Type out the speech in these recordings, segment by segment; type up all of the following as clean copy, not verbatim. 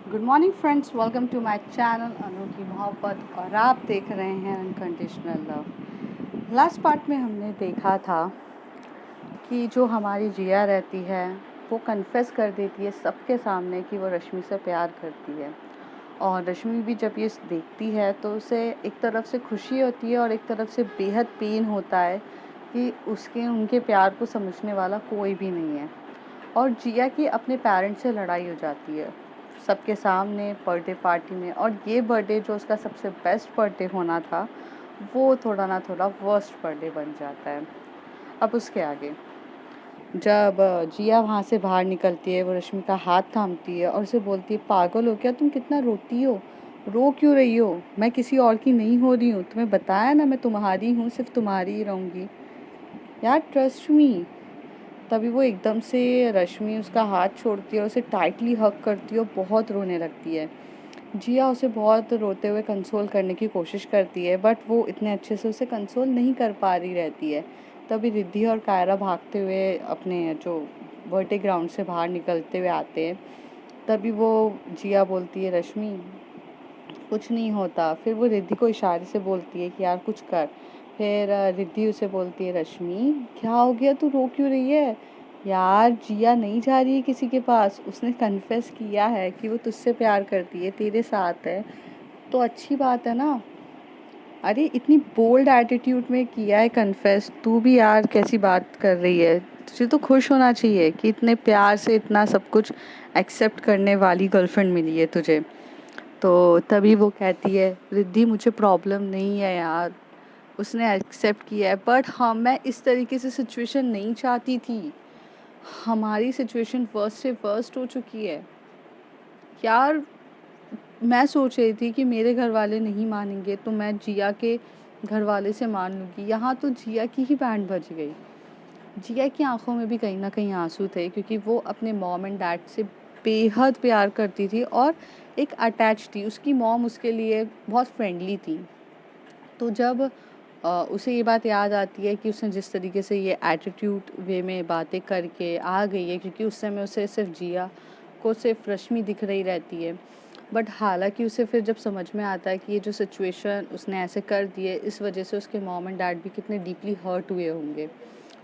Good morning friends, welcome to my channel Anokhi Mohabbat और आप देख रहे हैं अनकंडीशनल लव। लास्ट पार्ट में हमने देखा था कि जो हमारी जिया रहती है वो कन्फेस कर देती है सबके सामने कि वो रश्मि से प्यार करती है। और रश्मि भी जब ये देखती है तो उसे एक तरफ से खुशी होती है और एक तरफ से बेहद पेन होता है कि उनके प्यार को समझने वाला कोई भी नहीं है। और जिया की अपने पेरेंट्स से लड़ाई हो जाती है सबके सामने बर्थडे पार्टी में, और ये बर्थडे जो उसका सबसे बेस्ट बर्थडे होना था वो थोड़ा ना थोड़ा वर्स्ट बर्थडे बन जाता है। अब उसके आगे जब जिया वहाँ से बाहर निकलती है, वो रश्मि का हाथ थामती है और उसे बोलती है, पागल हो क्या तुम, कितना रोती हो, रो क्यों रही हो, मैं किसी और की नहीं हो रही हूँ, तुम्हें बताया ना मैं तुम्हारी हूँ, सिर्फ तुम्हारी ही रहूँगी यार, ट्रस्ट मी। तभी वो एकदम से रश्मि उसका हाथ छोड़ती है और उसे टाइटली हग करती है और बहुत रोने लगती है। जिया उसे बहुत रोते हुए कंसोल करने की कोशिश करती है, बट वो इतने अच्छे से उसे कंसोल नहीं कर पा रही रहती है। तभी रिद्धि और कायरा भागते हुए अपने जो बर्थडे ग्राउंड से बाहर निकलते हुए आते हैं। तभी वो जिया बोलती है, रश्मि कुछ नहीं होता। फिर वो रिद्धि को इशारे से बोलती है कि यार कुछ कर। फिर रिद्धि उसे बोलती है, रश्मि क्या हो गया, तू रो क्यों रही है यार, जिया नहीं जा रही है किसी के पास, उसने कन्फेस किया है कि वो तुझसे प्यार करती है, तेरे साथ है तो अच्छी बात है ना। अरे इतनी बोल्ड एटीट्यूड में किया है कन्फेस, तू भी यार कैसी बात कर रही है, तुझे तो खुश होना चाहिए कि इतने प्यार से इतना सब कुछ एक्सेप्ट करने वाली गर्लफ्रेंड मिली है तुझे। तो तभी वो कहती है, रिद्धि मुझे प्रॉब्लम नहीं है यार, उसने एक्सेप्ट किया है, बट हाँ मैं इस तरीके से सिचुएशन नहीं चाहती थी, हमारी सिचुएशन वर्स्ट से वर्स्ट हो चुकी है यार। मैं सोच रही थी कि मेरे घर वाले नहीं मानेंगे तो मैं जिया के घर वाले से मान लूँगी, यहाँ तो जिया की ही बैंड बज गई। जिया की आंखों में भी कहीं ना कहीं आंसू थे, क्योंकि वो अपने मॉम एंड डैड से बेहद प्यार करती थी और एक अटैच थी। उसकी मॉम उसके लिए बहुत फ्रेंडली थी। तो जब उसे ये बात याद आती है कि उसने जिस तरीके से ये एटीट्यूड वे में बातें करके आ गई है, क्योंकि उस समय उसे सिर्फ जिया को सिर्फ रश्मि दिख रही रहती है, बट हालांकि उसे फिर जब समझ में आता है कि ये जो सिचुएशन उसने ऐसे कर दी है इस वजह से उसके मॉम एंड डैड भी कितने डीपली हर्ट हुए होंगे,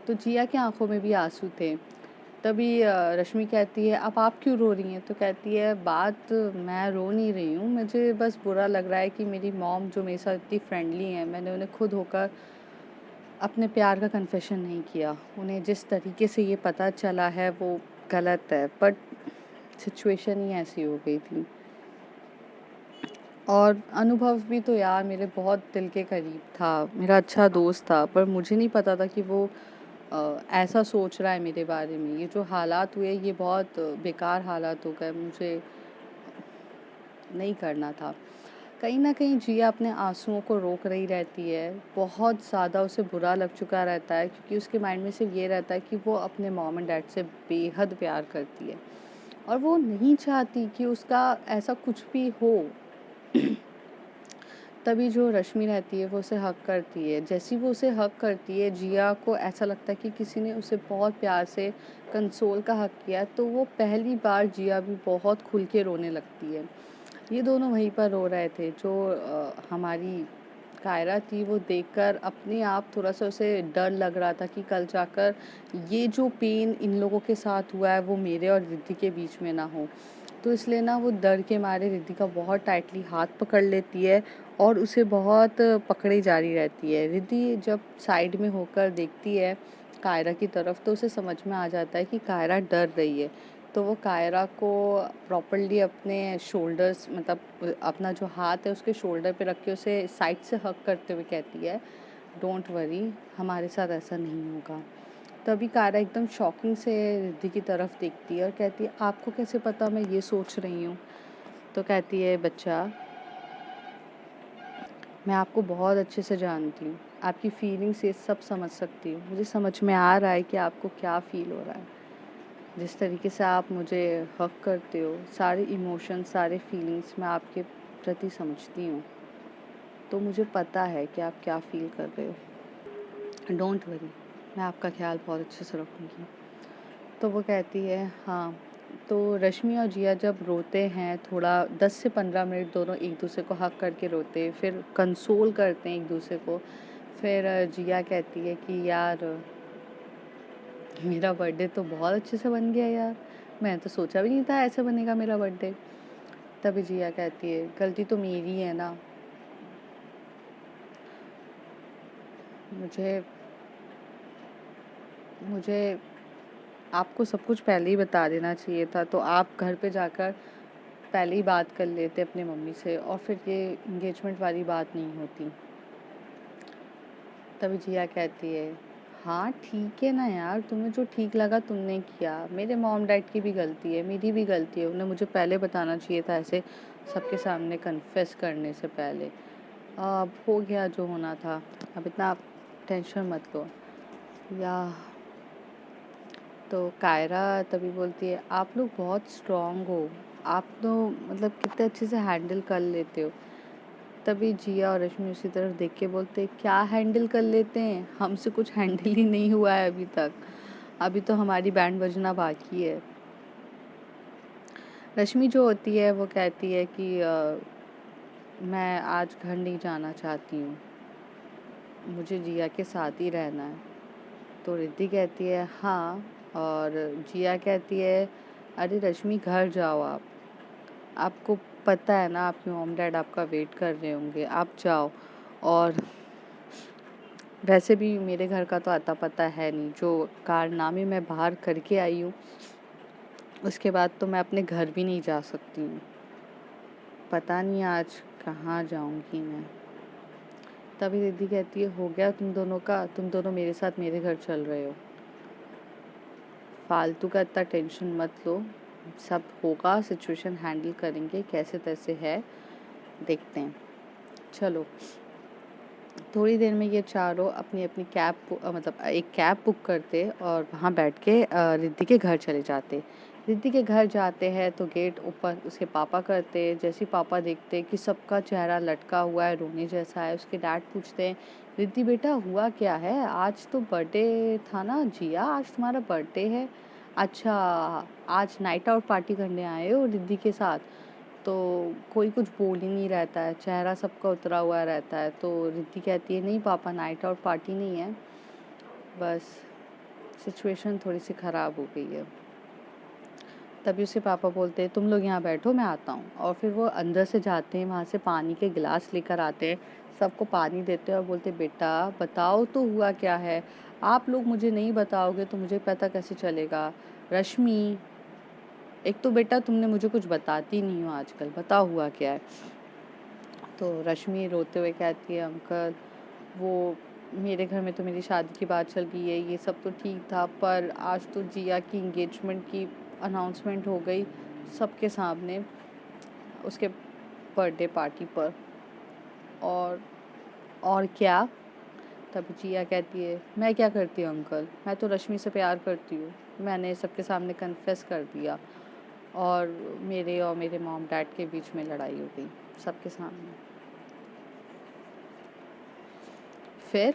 तो जिया की आंखों में भी आंसू थे। तभी रश्मि कहती है, अब आप क्यों रो रही हैं? तो कहती है, बात मैं रो नहीं रही हूँ, मुझे बस बुरा लग रहा है कि मेरी मॉम जो मेरे साथ इतनी फ्रेंडली हैं, मैंने उन्हें खुद होकर अपने प्यार का कन्फेशन नहीं किया। उन्हें जिस तरीके से ये पता चला है वो गलत है, बट सिचुएशन ही ऐसी हो गई थी। और अनुभव भी तो यार मेरे बहुत दिल के करीब था, मेरा अच्छा दोस्त था, पर मुझे नहीं पता था कि वो ऐसा सोच रहा है मेरे बारे में। ये जो हालात हुए ये बहुत बेकार हालात हो गए, मुझे नहीं करना था। कहीं न कहीं जिया अपने आँसुओं को रोक रही रहती है, बहुत ज़्यादा उसे बुरा लग चुका रहता है, क्योंकि उसके माइंड में सिर्फ ये रहता है कि वो अपने मॉम एंड डैड से बेहद प्यार करती है और वो नहीं चाहती कि उसका ऐसा कुछ भी हो। तभी जो रश्मि रहती है वो उसे हग करती है। जैसे ही वो उसे हग करती है, जिया को ऐसा लगता है कि किसी ने उसे बहुत प्यार से कंसोल का हग किया, तो वो पहली बार जिया भी बहुत खुल के रोने लगती है। ये दोनों वहीं पर रो रहे थे। जो हमारी कायरा थी वो देखकर अपने आप थोड़ा-सा उसे डर लग रहा था कि कल जाकर ये जो पेन इन लोगों के साथ हुआ है वो मेरे और रिद्धि के बीच में ना हो। तो इसलिए ना वो डर के मारे रिद्धि का बहुत टाइटली हाथ पकड़ लेती है और उसे बहुत पकड़े जा रही रहती है। रिद्धि जब साइड में होकर देखती है कायरा की तरफ तो उसे समझ में आ जाता है कि कायरा डर रही है। तो वो कायरा को प्रॉपर्ली अपने शोल्डर्स मतलब अपना जो हाथ है उसके शोल्डर पे रख के उसे साइड से हग करते हुए कहती है, डोंट वरी, हमारे साथ ऐसा नहीं होगा। तभी कायरा एकदम शॉकिंग से रिद्धि की तरफ देखती है और कहती है, आपको कैसे पता मैं ये सोच रही हूँ? तो कहती है, बच्चा मैं आपको बहुत अच्छे से जानती हूँ, आपकी फीलिंग्स ये सब समझ सकती हूँ, मुझे समझ में आ रहा है कि आपको क्या फ़ील हो रहा है। जिस तरीके से आप मुझे हग करते हो, सारे इमोशंस, सारे फीलिंग्स मैं आपके प्रति समझती हूँ, तो मुझे पता है कि आप क्या फ़ील कर रहे हो। डोंट वरी, मैं आपका ख्याल बहुत अच्छे से रखूँगी। तो वो कहती है, हाँ तो रश्मि और जिया जब रोते हैं थोड़ा 10 से 15 मिनट दोनों एक दूसरे को हक करके रोते, फिर कंसोल करते हैं एक दूसरे को। फिर जिया कहती है कि यार मेरा बर्थडे तो बहुत अच्छे से बन गया यार, मैंने तो सोचा भी नहीं था ऐसे बनेगा मेरा बर्थडे। तभी जिया कहती है गलती तो मेरी है ना, मुझे मुझे आपको सब कुछ पहले ही बता देना चाहिए था, तो आप घर पे जाकर पहले ही बात कर लेते अपनी मम्मी से और फिर ये इंगेजमेंट वाली बात नहीं होती। तभी जिया कहती है हाँ ठीक है ना यार, तुम्हें जो ठीक लगा तुमने किया, मेरे मॉम डैड की भी गलती है, मेरी भी गलती है, उन्हें मुझे पहले बताना चाहिए था ऐसे सबके सामने कन्फेस करने से पहले। अब हो गया जो होना था, अब इतना टेंशन मत लो। या तो कायरा तभी बोलती है आप लोग बहुत स्ट्रांग हो, आप तो मतलब कितने अच्छे से हैंडल कर लेते हो। तभी जिया और रश्मि उसी तरफ देख के बोलते क्या हैंडल कर लेते हैं, हमसे कुछ हैंडल ही नहीं हुआ है अभी तक, अभी तो हमारी बैंड बजना बाकी है। रश्मि जो होती है वो कहती है कि मैं आज घर नहीं जाना चाहती हूँ, मुझे जिया के साथ ही रहना है। तो रिद्धि कहती है हाँ, और जिया कहती है अरे रश्मि घर जाओ, आप आपको पता है ना आपके मॉम डैड आपका वेट कर रहे होंगे, आप जाओ। और वैसे भी मेरे घर का तो आता पता है नहीं, जो कारनामे मैं बाहर करके आई हूँ उसके बाद तो मैं अपने घर भी नहीं जा सकती हूँ, पता नहीं आज कहाँ जाऊँगी मैं। तभी दीदी कहती है हो गया तुम दोनों का, तुम दोनों मेरे साथ मेरे घर चल रहे हो, फालतू का इतना टेंशन मत लो, सब होगा, सिचुएशन हैंडल करेंगे, कैसे तैसे है देखते हैं। चलो थोड़ी देर में ये चारों अपनी अपनी कैब मतलब एक कैब बुक करते और वहाँ बैठ के रिद्धि के घर चले जाते। रिद्धि के घर जाते हैं तो गेट ओपन उसके पापा करते, जैसे पापा देखते कि सबका चेहरा लटका हुआ है, रोने जैसा है, उसके डैड पूछते हैं रिद्धि बेटा हुआ क्या है, आज तो बर्थडे था ना जिया, आज तुम्हारा बर्थडे है, अच्छा आज नाइट आउट पार्टी करने आए हो रिद्धि के साथ। तो कोई कुछ बोल ही नहीं रहता है, चेहरा सबका उतरा हुआ रहता है। तो रिद्धि कहती है नहीं पापा नाइट आउट पार्टी नहीं है, बस सिचुएशन थोड़ी सी ख़राब हो गई है। तभी उसके पापा बोलते हैं तुम लोग यहाँ बैठो मैं आता हूँ, और फिर वो अंदर से जाते हैं, वहाँ से पानी के गिलास लेकर आते हैं, सबको पानी देते हैं और बोलते बेटा बताओ तो हुआ क्या है, आप लोग मुझे नहीं बताओगे तो मुझे पता कैसे चलेगा। रश्मि एक तो बेटा तुमने मुझे कुछ बताती नहीं हो आजकल, बताओ हुआ क्या है। तो रश्मि रोते हुए कहती है अंकल वो मेरे घर में तो मेरी शादी की बात चल रही है, ये सब तो ठीक था, पर आज तो जिया की इंगेजमेंट की अनाउंसमेंट हो गई सबके सामने उसके बर्थडे पार्टी पर। और क्या। तब जिया कहती है मैं क्या करती हूँ अंकल, मैं तो रश्मि से प्यार करती हूँ, मैंने सबके सामने कन्फेस कर दिया और मेरे मॉम डैड के बीच में लड़ाई हो गई सबके सामने। फिर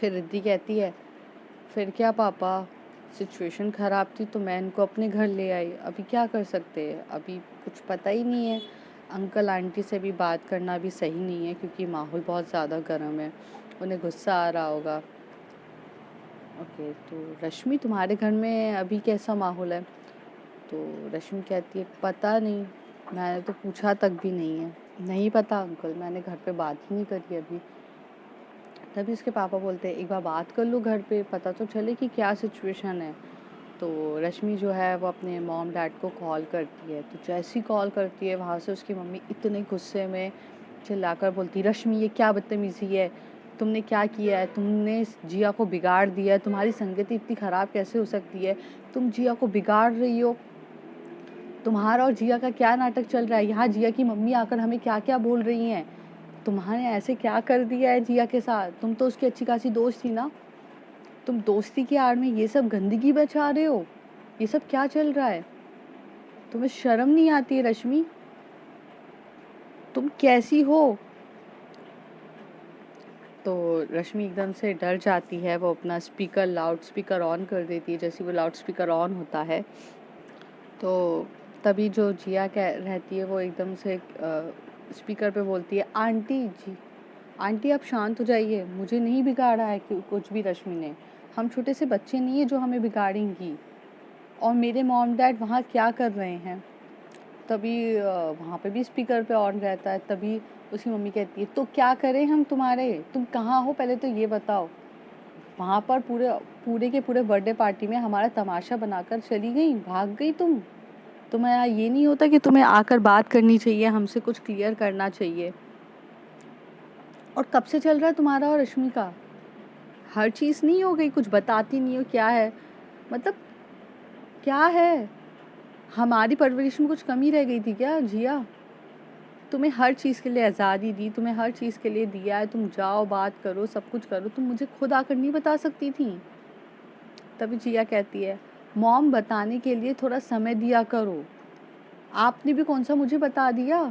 रिद्धि कहती है फिर क्या पापा, सिचुएशन ख़राब थी तो मैं इनको अपने घर ले आई, अभी क्या कर सकते हैं, अभी कुछ पता ही नहीं है, अंकल आंटी से भी बात करना भी सही नहीं है क्योंकि माहौल बहुत ज़्यादा गर्म है, उन्हें गुस्सा आ रहा होगा। ओके तो रश्मि तुम्हारे घर में अभी कैसा माहौल है। तो रश्मि कहती है पता नहीं, मैंने तो पूछा तक भी नहीं है, नहीं पता अंकल, मैंने घर पे बात ही नहीं करी अभी। तभी उसके पापा बोलते हैं एक बार बात कर लो घर पे, पता तो चले कि क्या सिचुएशन है। तो रश्मि जो है वो अपने मॉम डैड को कॉल करती है, तो जैसी कॉल करती है वहाँ से उसकी मम्मी इतने गुस्से में चिल्लाकर बोलती रश्मि ये क्या बदतमीज़ी है, तुमने क्या किया है, तुमने जिया को बिगाड़ दिया है, तुम्हारी संगति इतनी ख़राब कैसे हो सकती है, तुम जिया को बिगाड़ रही हो, तुम्हारा और जिया का क्या नाटक चल रहा है, यहाँ जिया की मम्मी आकर हमें क्या क्या बोल रही हैं, तुम्हारे ऐसे क्या कर दिया है जिया के साथ, तुम तो उसकी अच्छी खासी दोस्त थी ना, तुम दोस्ती की आड़ में ये सब गंदगी बचा रहे हो, ये सब क्या चल रहा है, तुम्हें शर्म नहीं आती है रश्मि, तुम कैसी हो। तो रश्मि एकदम से डर जाती है, वो अपना स्पीकर लाउड स्पीकर ऑन कर देती है, जैसे वो लाउड स्पीकर ऑन होता है तो तभी जो जिया कह रहती है वो एकदम से स्पीकर पे बोलती है, आंटी जी, आंटी आप शांत हो जाइए, मुझे नहीं बिगाड़ा है कुछ भी रश्मि ने, हम छोटे से बच्चे नहीं है जो हमें बिगाड़ेंगी। और मेरे मॉम डैड वहाँ क्या कर रहे हैं? तभी वहाँ पे भी स्पीकर पे ऑन रहता है। तभी उसकी मम्मी कहती है, तो क्या करें हम तुम्हारे, तुम कहाँ हो पहले तो ये बताओ। वहाँ पर पूरे के पूरे बर्थडे पार्टी में हमारा तमाशा बनाकर चली गई, भाग गई तुम। तुम्हें ये नहीं होता कि तुम्हें आकर बात करनी चाहिए, हमसे कुछ क्लियर करना चाहिए। और कब से चल रहा है तुम्हारा और रश्मि का? हर चीज़ नहीं हो गई, कुछ बताती नहीं हो, क्या है मतलब, क्या है? हमारी परवरिश में कुछ कमी रह गई थी क्या जिया? तुम्हें हर चीज़ के लिए आज़ादी दी, तुम्हें हर चीज़ के लिए दिया है, तुम जाओ बात करो, सब कुछ करो, तुम मुझे खुद आकर नहीं बता सकती थी? तभी जिया कहती है, मॉम बताने के लिए थोड़ा समय दिया करो। आपने भी कौन सा मुझे बता दिया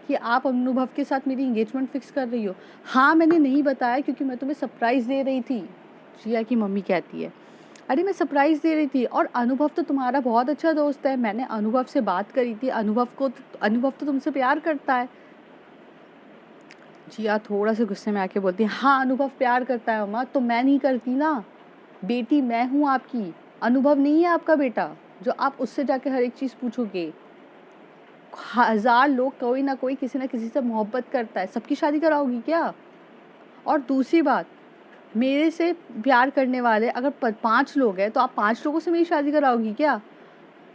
कि आप अनुभव के साथ मेरी एंगेजमेंट फिक्स कर रही हो? हाँ, मैंने नहीं बताया क्योंकि मैं तुम्हें सरप्राइज़ दे रही थी। जिया की मम्मी कहती है, अरे मैं सरप्राइज़ दे रही थी और अनुभव तो तुम्हारा बहुत अच्छा दोस्त है, मैंने अनुभव से बात करी थी, अनुभव तो तुमसे प्यार करता है। जिया थोड़ा से गुस्से में आके बोलती है, हाँ अनुभव प्यार करता है मम्मा, तो मैं नहीं करती ना, बेटी मैं हूँ आपकी, अनुभव नहीं है आपका बेटा जो आप उससे जाके हर एक चीज़ पूछोगे। 1000 लोग कोई ना कोई किसी ना किसी से मोहब्बत करता है, सबकी शादी कराओगी क्या? और दूसरी बात, मेरे से प्यार करने वाले अगर 5 लोग हैं तो आप 5 लोगों से मेरी शादी कराओगी क्या?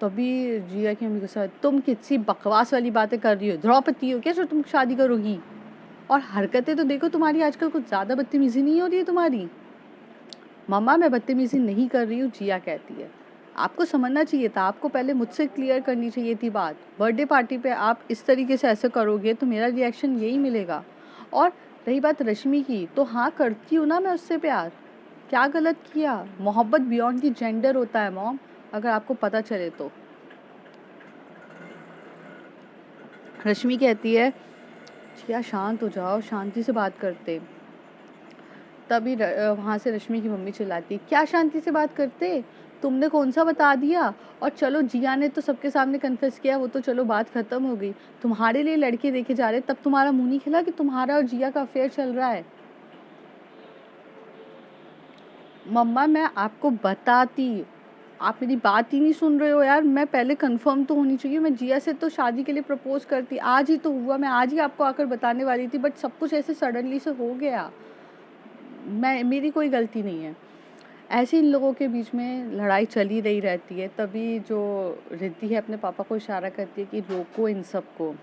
तभी जिया की मम्मी गुस्सा, तुम कितनी बकवास वाली बातें कर रही हो, द्रौपदी हो क्या जो तुम शादी करोगी? और हरकतें तो देखो तुम्हारी आजकल कुछ ज़्यादा बदतमीजी नहीं हो रही है तुम्हारी? मम्मा मैं बदतमीजी नहीं कर रही हूँ, जिया कहती है। आपको समझना चाहिए था, आपको पहले मुझसे क्लियर करनी चाहिए थी बात। बर्थडे पार्टी पे आप इस तरीके से ऐसे करोगे तो मेरा रिएक्शन यही मिलेगा। और रही बात रश्मि की, तो हाँ करती हूँ ना मैं उससे प्यार। क्या गलत किया? मोहब्बत बियॉन्ड दी जेंडर होता है मॉम, अगर आपको पता चले तो। रश्मि कहती है, जिया शांत हो जाओ, शांति से बात करते। तभी वहाँ से रश्मि की मम्मी चिल्लाती है, क्या शांति से बात करते, तुमने कौन सा बता दिया? और चलो जिया ने तो सबके सामने कन्फेस किया, वो तो चलो बात खत्म हो गई, तुम्हारे लिए लड़के देखे जा रहे तब तुम्हारा मुंह नहीं खिला कि तुम्हारा और जिया का अफेयर चल रहा है? मम्मा मैं आपको बताती, आप मेरी बात ही नहीं सुन रहे हो यार। मैं पहले कंफर्म तो होनी चाहिए, मैं जिया से तो शादी के लिए प्रपोज करती, आज ही तो हुआ, मैं आज ही आपको आकर बताने वाली थी, बट सब कुछ ऐसे सडनली से हो गया। मेरी कोई गलती नहीं है। ऐसे इन लोगों के बीच में लड़ाई चली रही रहती है। तभी जो रिद्धि है अपने पापा को इशारा करती है कि रोको इन सबको।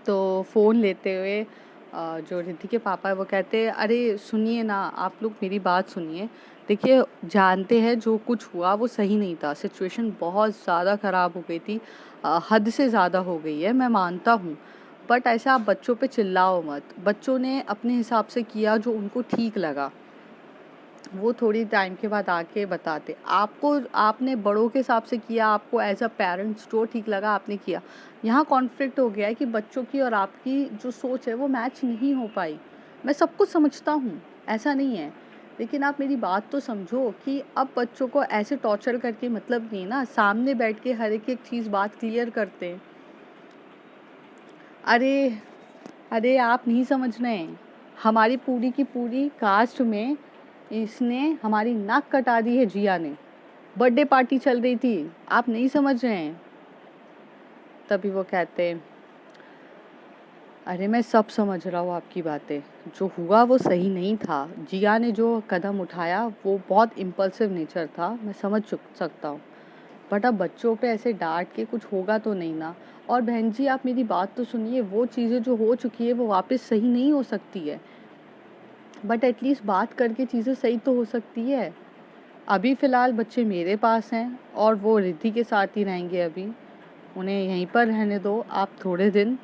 तो फ़ोन लेते हुए जो रिद्धि के पापा है वो कहते हैं, अरे सुनिए ना, आप लोग मेरी बात सुनिए। देखिए, जानते हैं जो कुछ हुआ वो सही नहीं था, सिचुएशन बहुत ज़्यादा ख़राब हो गई थी, हद से ज़्यादा हो गई है, मैं मानता हूँ। बट ऐसा आप बच्चों पे चिल्लाओ मत। बच्चों ने अपने हिसाब से किया जो उनको ठीक लगा, वो थोड़ी टाइम के बाद आके बताते। आपने बड़ों के हिसाब से किया, आपको एज अ पेरेंट्स जो ठीक लगा आपने किया। यहाँ कॉन्फ्लिक्ट हो गया है कि बच्चों की और आपकी जो सोच है वो मैच नहीं हो पाई। मैं सब कुछ समझता हूँ, ऐसा नहीं है, लेकिन आप मेरी बात तो समझो कि अब बच्चों को ऐसे टॉर्चर करके मतलब नहीं ना, सामने बैठ के हर एक चीज़ बात क्लियर करते हैं। अरे अरे आप नहीं समझ रहे हैं, हमारी पूरी की पूरी कास्ट में इसने हमारी नाक कटा दी है जिया ने। बर्थडे पार्टी चल रही थी, आप नहीं समझ रहे हैं? तभी वो कहते हैं, अरे मैं सब समझ रहा हूँ आपकी बातें, जो हुआ वो सही नहीं था, जिया ने जो कदम उठाया वो बहुत इम्पल्सिव नेचर था, मैं समझ सकता हूँ। बट अब बच्चों पे ऐसे डांट के कुछ होगा तो नहीं ना। और बहन जी आप मेरी बात तो सुनिए, वो चीज़ें जो हो चुकी है वो वापस सही नहीं हो सकती है, बट एटलीस्ट बात करके चीज़ें सही तो हो सकती है। अभी फ़िलहाल बच्चे मेरे पास हैं और वो रिद्धि के साथ ही रहेंगे अभी, उन्हें यहीं पर रहने दो आप थोड़े दिन।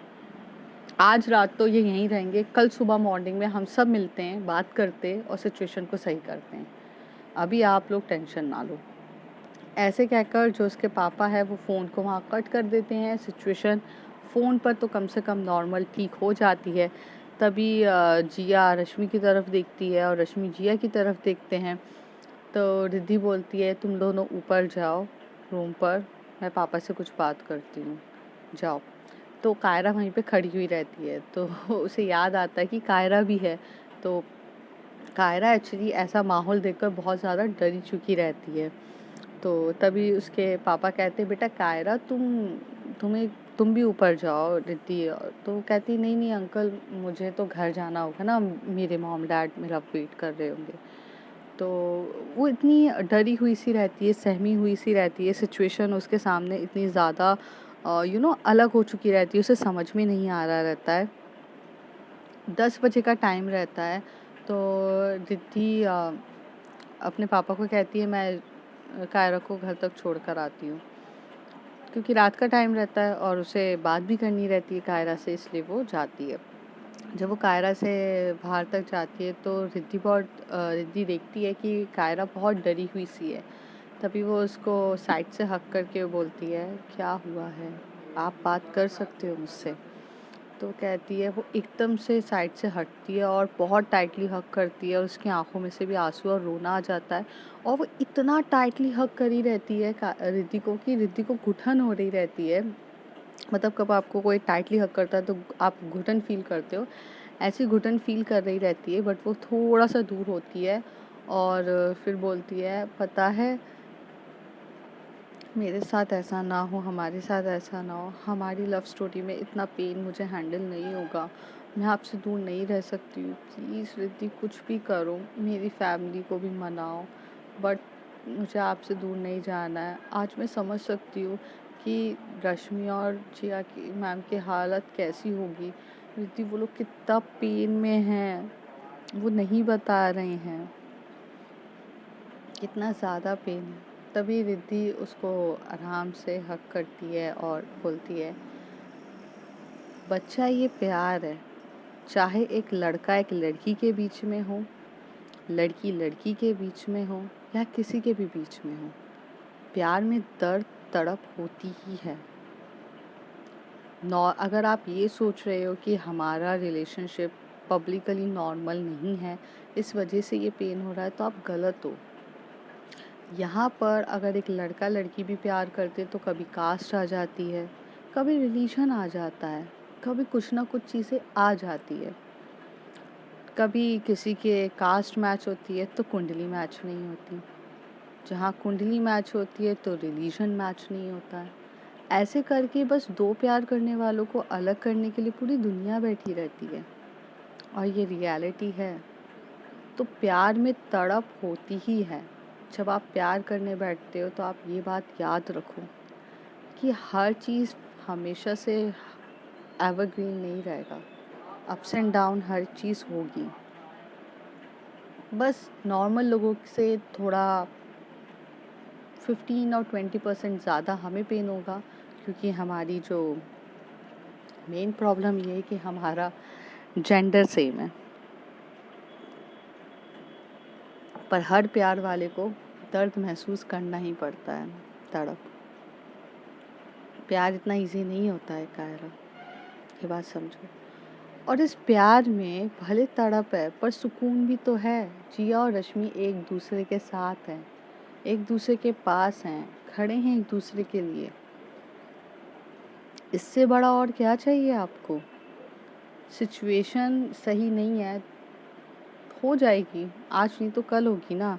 आज रात तो ये यहीं रहेंगे, कल सुबह मॉर्निंग में हम सब मिलते हैं, बात करते और सिचुएशन को सही करते हैं। अभी आप लोग टेंशन ना लो। ऐसे कहकर जो उसके पापा है वो फ़ोन को वहाँ कट कर देते हैं। सिचुएशन फ़ोन पर तो कम से कम नॉर्मल ठीक हो जाती है। तभी जिया रश्मि की तरफ देखती है और रश्मि जिया की तरफ देखते हैं। तो रिद्धि बोलती है, तुम दोनों ऊपर जाओ रूम पर, मैं पापा से कुछ बात करती हूँ, जाओ। तो कायरा वहीं पे खड़ी हुई रहती है, तो उसे याद आता है कि कायरा भी है। तो कायरा एक्चुअली ऐसा माहौल देखकर बहुत ज़्यादा डरी चुकी रहती है। तो तभी उसके पापा कहते, बेटा कायरा तुम भी ऊपर जाओ रिद्धि। तो कहती, नहीं नहीं अंकल, मुझे तो घर जाना होगा ना, मेरे मॉम डैड मेरा वेट कर रहे होंगे। तो वो इतनी डरी हुई सी रहती है, सहमी हुई सी रहती है, सिचुएशन उसके सामने इतनी ज़्यादा अलग हो चुकी रहती है, उसे समझ में नहीं आ रहा रहता है। 10 बजे का टाइम रहता है। तो रिद्धि अपने पापा को कहती है, मैं कायरा को घर तक छोड़ कर आती हूँ, क्योंकि रात का टाइम रहता है और उसे बात भी करनी रहती है कायरा से, इसलिए वो जाती है। जब वो कायरा से बाहर तक जाती है तो रिद्धि देखती है कि कायरा बहुत डरी हुई सी है। तभी वो उसको साइड से हक करके बोलती है, क्या हुआ है, आप बात कर सकते हो मुझसे। तो कहती है, वो एकदम से साइड से हटती है और बहुत टाइटली हक करती है, और उसकी आंखों में से भी आंसू और रोना आ जाता है। और वो इतना टाइटली हक करी रहती है रिद्धि को कि रिद्धि को घुटन हो रही रहती है। मतलब कब आपको कोई टाइटली हक करता है तो आप घुटन फील करते हो, ऐसी घुटन फील कर रही रहती है। बट वो थोड़ा सा दूर होती है और फिर बोलती है, पता है मेरे साथ ऐसा ना हो, हमारे साथ ऐसा ना हो, हमारी लव स्टोरी में इतना पेन मुझे हैंडल नहीं होगा, मैं आपसे दूर नहीं रह सकती हूँ, प्लीज़ रिद्धि कुछ भी करो, मेरी फैमिली को भी मनाओ, बट मुझे आपसे दूर नहीं जाना है। आज मैं समझ सकती हूँ कि रश्मि और जिया की मैम की हालत कैसी होगी। रिद्धि वो लोग कितना पेन में हैं, वो नहीं बता रहे हैं, कितना ज़्यादा पेन है। तभी रिद्धि उसको आराम से हक करती है और बोलती है, बच्चा ये प्यार है, चाहे एक लड़का एक लड़की के बीच में हो, लड़की लड़की के बीच में हो, या किसी के भी बीच में हो, प्यार में दर्द तड़प होती ही है। अगर आप ये सोच रहे हो कि हमारा रिलेशनशिप पब्लिकली नॉर्मल नहीं है, इस वजह से ये पेन हो रहा है, तो आप गलत हो। यहाँ पर अगर एक लड़का लड़की भी प्यार करते तो कभी कास्ट आ जाती है, कभी रिलीजन आ जाता है, कभी कुछ ना कुछ चीज़ें आ जाती है। कभी किसी के कास्ट मैच होती है तो कुंडली मैच नहीं होती, जहाँ कुंडली मैच होती है तो रिलीजन मैच नहीं होता है। ऐसे करके बस दो प्यार करने वालों को अलग करने के लिए पूरी दुनिया बैठी रहती है, और ये रियलिटी है। तो प्यार में तड़प होती ही है। जब आप प्यार करने बैठते हो तो आप ये बात याद रखो कि हर चीज़ हमेशा से एवरग्रीन नहीं रहेगा, अप्स एंड डाउन हर चीज़ होगी। बस नॉर्मल लोगों से थोड़ा 15 और 20% ज़्यादा हमें पेन होगा, क्योंकि हमारी जो मेन प्रॉब्लम ये है कि हमारा जेंडर सेम है। पर हर प्यार वाले को दर्द महसूस करना ही पड़ता है, तड़प। प्यार इतना इजी नहीं होता है कायरा, ये बात समझो। और इस प्यार में भले तड़प है पर सुकून भी तो है। जिया और रश्मि एक दूसरे के साथ हैं, एक दूसरे के पास हैं, खड़े हैं एक दूसरे के लिए। इससे बड़ा और क्या चाहिए आपको। सिचुएशन सही नहीं है, हो जाएगी, आज नहीं तो कल होगी ना।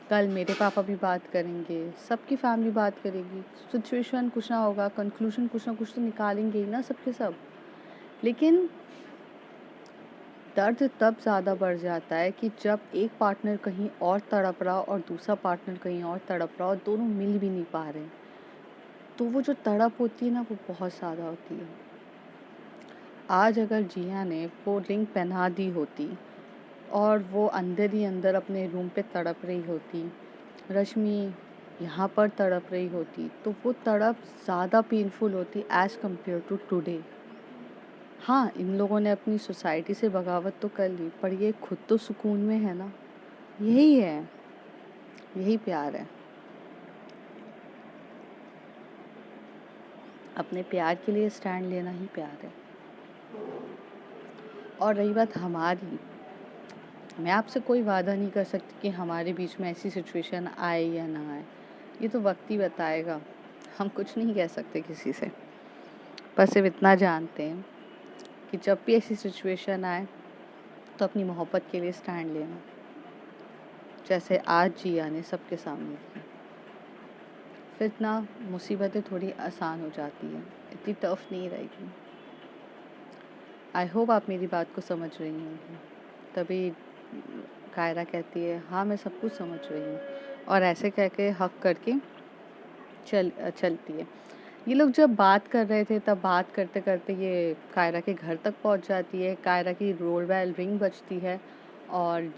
कल मेरे पापा भी बात करेंगे, सबकी फैमिली बात करेगी, सिचुएशन कुछ ना होगा, कंक्लूजन कुछ ना कुछ तो निकालेंगे ही ना सबके सब। लेकिन दर्द तब ज़्यादा बढ़ जाता है कि जब एक पार्टनर कहीं और तड़प रहा और दूसरा पार्टनर कहीं और तड़प रहा और दोनों मिल भी नहीं पा रहे। तो वो जो तड़प होती है ना, वो बहुत ज़्यादा होती है। आज अगर जिया ने वो रिंग पहना दी होती और वो अंदर ही अंदर अपने रूम पे तड़प रही होती, रश्मि यहाँ पर तड़प रही होती, तो वो तड़प ज़्यादा पेनफुल होती एज़ कम्पेयर टू टुडे। हाँ, इन लोगों ने अपनी सोसाइटी से बगावत तो कर ली, पर ये खुद तो सुकून में है ना। यही है, यही प्यार है। अपने प्यार के लिए स्टैंड लेना ही प्यार है। और रही बात हमारी, मैं आपसे कोई वादा नहीं कर सकती कि हमारे बीच में ऐसी सिचुएशन आए या ना आए, ये तो वक्त ही बताएगा। हम कुछ नहीं कह सकते किसी से, बस सिर्फ इतना जानते हैं कि जब भी ऐसी सिचुएशन आए तो अपनी मोहब्बत के लिए स्टैंड लेना, जैसे आज जिया ने सबके सामने की। फिर ना मुसीबतें थोड़ी आसान हो जाती हैं, इतनी टफ नहीं रहेगी। आई होप आप मेरी बात को समझ रही होंगी। तभी कायरा कहती है हाँ मैं सब कुछ समझ रही हूँ, और ऐसे कह के हक करके चलती है। ये लोग जब बात कर रहे थे तब बात करते करते ये कायरा के घर तक पहुंच जाती है। कायरा की डोर बेल रिंग बजती है और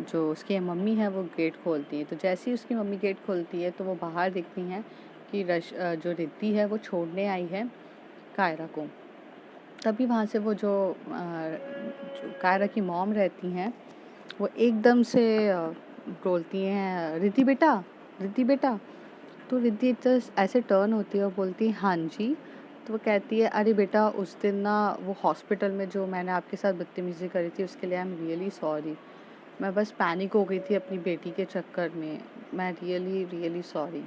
जो उसकी मम्मी है वो गेट खोलती है। तो जैसे ही उसकी मम्मी गेट खोलती है तो वो बाहर दिखती हैं कि जो रिद्धि है वो छोड़ने आई है कायरा को। तभी वहाँ से वो जो कायरा की मॉम रहती हैं वो एकदम से बोलती हैं रिद्धि बेटा। तो रिद्धि ऐसे टर्न होती है और बोलती है हाँ जी। तो वो कहती है अरे बेटा उस दिन ना वो हॉस्पिटल में जो मैंने आपके साथ बदतमीज़ी करी थी उसके लिए आई एम रियली सॉरी। मैं बस पैनिक हो गई थी अपनी बेटी के चक्कर में, मैं रियली रियली सॉरी।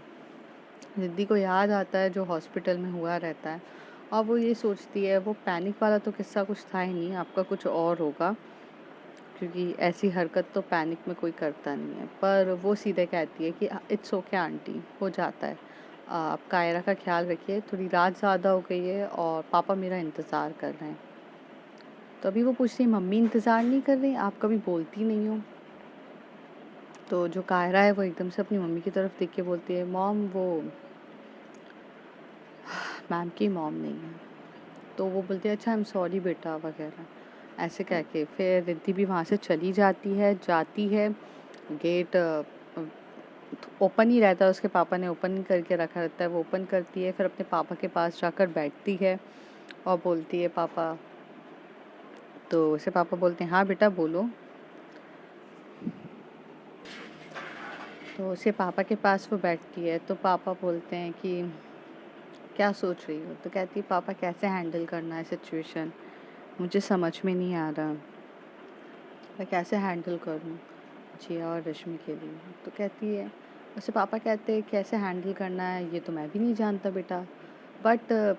रिद्धि को याद आता है जो हॉस्पिटल में हुआ रहता है और वो ये सोचती है वो पैनिक वाला तो किस्सा कुछ था ही नहीं, आपका कुछ और होगा, क्योंकि ऐसी हरकत तो पैनिक में कोई करता नहीं है। पर वो सीधे कहती है कि इट्स ओके आंटी, हो जाता है, आप कायरा का ख्याल रखिए, थोड़ी रात ज़्यादा हो गई है और पापा मेरा इंतज़ार कर रहे हैं। तो अभी वो पूछती है मम्मी इंतज़ार नहीं कर रही, आप कभी बोलती नहीं हो। तो जो कायरा है वो एकदम से अपनी मम्मी की तरफ देख के बोलती है मॉम वो मैम की मॉम नहीं है। तो वो बोलती है अच्छा आई एम सॉरी बेटा वगैरह ऐसे कह के फिर रिद्धि भी वहाँ से चली जाती है। गेट ओपन ही रहता है, उसके पापा ने ओपन करके रखा रहता है, वो ओपन करती है, फिर अपने पापा के पास जाकर बैठती है और बोलती है पापा। तो उसे पापा बोलते हैं हाँ बेटा बोलो। तो उसे पापा के पास वो बैठती है तो पापा बोलते हैं कि क्या सोच रही हो। तो कहती है पापा कैसे हैंडल करना है सिचुएशन, मुझे समझ में नहीं आ रहा, मैं कैसे हैंडल करूं जिया और रश्मि के लिए। तो कहती है उसे पापा कहते हैं कैसे हैंडल करना है ये तो मैं भी नहीं जानता बेटा, बट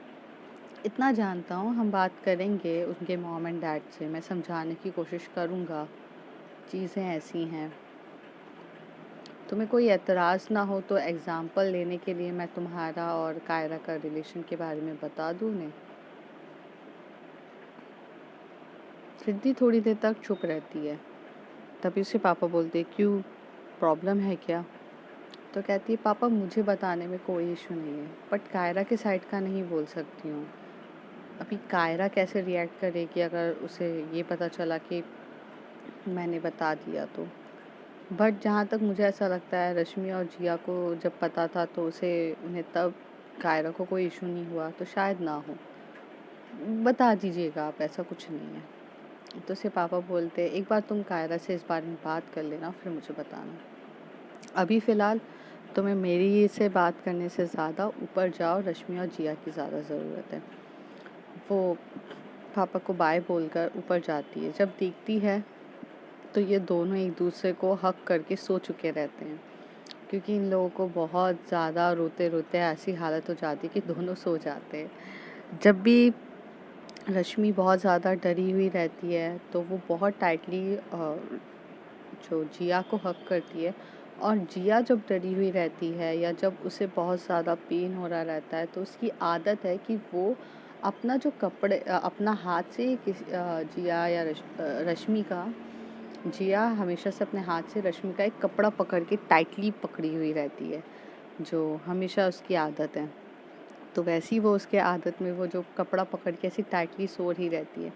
इतना जानता हूँ हम बात करेंगे उनके मॉम एंड डैड से, मैं समझाने की कोशिश करूँगा, चीज़ें ऐसी हैं। तुम्हें कोई एतराज़ ना हो तो एग्ज़ाम्पल लेने के लिए मैं तुम्हारा और कायरा का रिलेशन के बारे में बता दूँ उन्हें। रिद्धि थोड़ी देर तक चुप रहती है, तभी उसे पापा बोलते क्यों, प्रॉब्लम है क्या। तो कहती है पापा मुझे बताने में कोई इशू नहीं है, बट कायरा के साइड का नहीं बोल सकती हूँ। अभी कायरा कैसे रिएक्ट करेगी अगर उसे ये पता चला कि मैंने बता दिया तो। बट जहाँ तक मुझे ऐसा लगता है रश्मि और जिया को जब पता था तो उन्हें तब कायरा को कोई इशू नहीं हुआ, तो शायद ना हो। बता दीजिएगा आप, ऐसा कुछ नहीं है। तो उसे पापा बोलते एक बार तुम कायरा से इस बारे में बात कर लेना फिर मुझे बताना, अभी फ़िलहाल तुम्हें मेरी से बात करने से ज़्यादा ऊपर जाओ, रश्मि और जिया की ज़्यादा ज़रूरत है। वो पापा को बाय बोलकर ऊपर जाती है। जब देखती है तो ये दोनों एक दूसरे को हक करके सो चुके रहते हैं, क्योंकि इन लोगों को बहुत ज़्यादा रोते रोते ऐसी हालत हो जाती है कि दोनों सो जाते हैं। जब भी रश्मि बहुत ज़्यादा डरी हुई रहती है तो वो बहुत टाइटली जो जिया को हक करती है, और जिया जब डरी हुई रहती है या जब उसे बहुत ज़्यादा पेन हो रहा रहता है तो उसकी आदत है कि वो अपना जो अपना हाथ से जिया या रश्मि का जिया हमेशा से अपने हाथ से रश्मि का एक कपड़ा पकड़ के टाइटली पकड़ी हुई रहती है, जो हमेशा उसकी आदत है। तो वैसी वो उसके आदत में वो जो कपड़ा पकड़ के ऐसी टाइटली सो रही रहती है।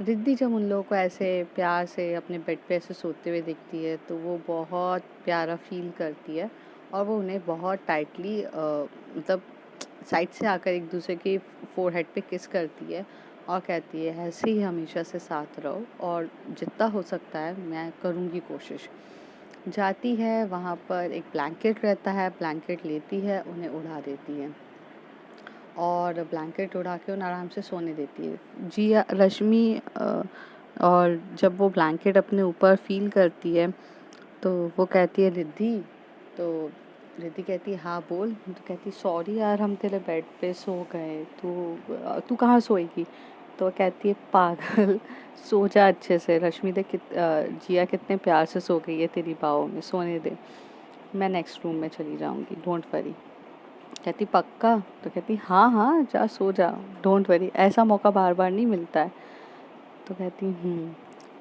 रिद्धि जब उन लोगों को ऐसे प्यार से अपने बेड पे ऐसे सोते हुए दिखती है तो वो बहुत प्यारा फील करती है और वो उन्हें बहुत टाइटली मतलब साइड से आकर एक दूसरे के फोरहेड पे किस करती है और कहती है ऐसे ही हमेशा से साथ रहो और जितना हो सकता है मैं करूँगी कोशिश। जाती है वहाँ पर एक ब्लैंकेट रहता है, ब्लैंकेट लेती है, उन्हें उड़ा देती है और ब्लैंकेट उड़ा के उन्हें आराम से सोने देती है। जिया रश्मि और जब वो ब्लैंकेट अपने ऊपर फील करती है तो वो कहती है रिद्धि, तो रिद्धि कहती हाँ बोल। तो कहती सॉरी यार हम तेरे बेड पे सो गए, तू कहाँ सोएगी। तो वो कहती है पागल सो जा अच्छे से, रश्मि देख जिया कितने प्यार से सो गई है तेरी बाहों में, सोने दे, मैं नेक्स्ट रूम में चली जाऊंगी, डोंट वरी। कहती पक्का। तो कहती हाँ हाँ जा सो जा, डोंट वरी, ऐसा मौका बार बार नहीं मिलता है। तो कहती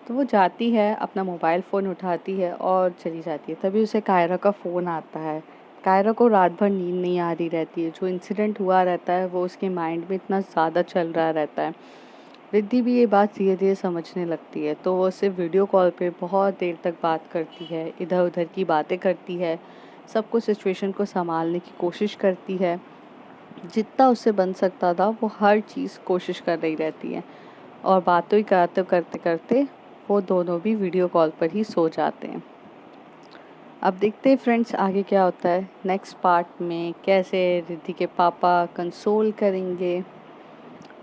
तो वो जाती है, अपना मोबाइल फ़ोन उठाती है और चली जाती है। तभी उसे कायरा का फ़ोन आता है। कायरा को रात भर नींद नहीं आ रही रहती है, जो इंसिडेंट हुआ रहता है वो उसके माइंड में इतना ज़्यादा चल रहा रहता है। रिद्धि भी ये बात धीरे धीरे समझने लगती है, तो वो उससे वीडियो कॉल पे बहुत देर तक बात करती है, इधर उधर की बातें करती है, सब कुछ सिचुएशन को संभालने की कोशिश करती है। जितना उससे बन सकता था वो हर चीज़ कोशिश कर रही रहती है, और बातों ही करते करते करते वो दोनों भी वीडियो कॉल पर ही सो जाते हैं। अब देखते हैं फ्रेंड्स आगे क्या होता है नेक्स्ट पार्ट में, कैसे रिद्धि के पापा कंसोल करेंगे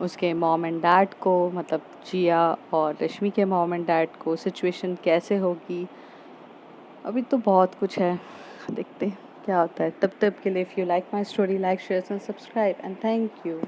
उसके मॉम एंड डैड को, मतलब जिया और रश्मि के मॉम एंड डैड को, सिचुएशन कैसे होगी। अभी तो बहुत कुछ है, देखते हैं क्या होता है। तब तक के लिए if you like my story, like share and subscribe and thank you.